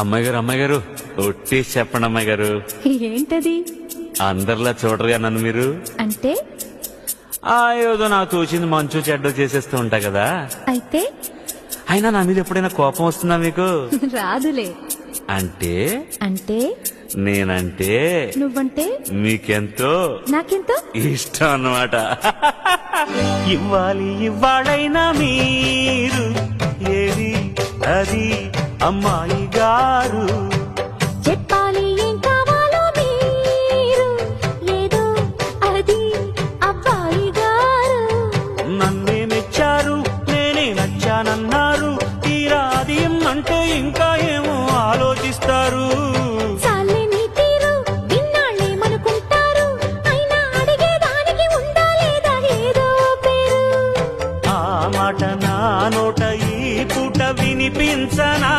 అమ్మాయి గారు ఒట్టి చెప్పండి అమ్మాయి గారు. ఏంటది? అందరిలా చూడరుగా నన్ను మీరు. అంటే ఏదో నాకు తోచింది మంచు చెడ్డ చేసేస్తూ ఉంటా కదా. అయితే అయినా నా మీద ఎప్పుడైనా కోపం వస్తుందా మీకు? రాదులే. అంటే అంటే నేనంటే నువ్వంటే మీకెంతో నాకెంతో ఇష్టం అన్నమాట. ఇవ్వాలైనా మీరు ఏది అది అమ్మాయి గారు. చెప్పాలి ఏం కావాలో మీరు ఏదో అది అబ్బాయి గారు. నన్నే మెచ్చారు, నేనే నచ్చానన్నారు. తీరా అది అంటే ఇంకా ఏమో ఆలోచిస్తారు. చాలే నీ తీరు, ఇన్నాళ్ళేమనుకుంటారు? అయినా అడిగేదానికి ఉందా లేదా ఏదో పేరు? ఆ మాట నా నోట ఈ పూట వినిపించనా?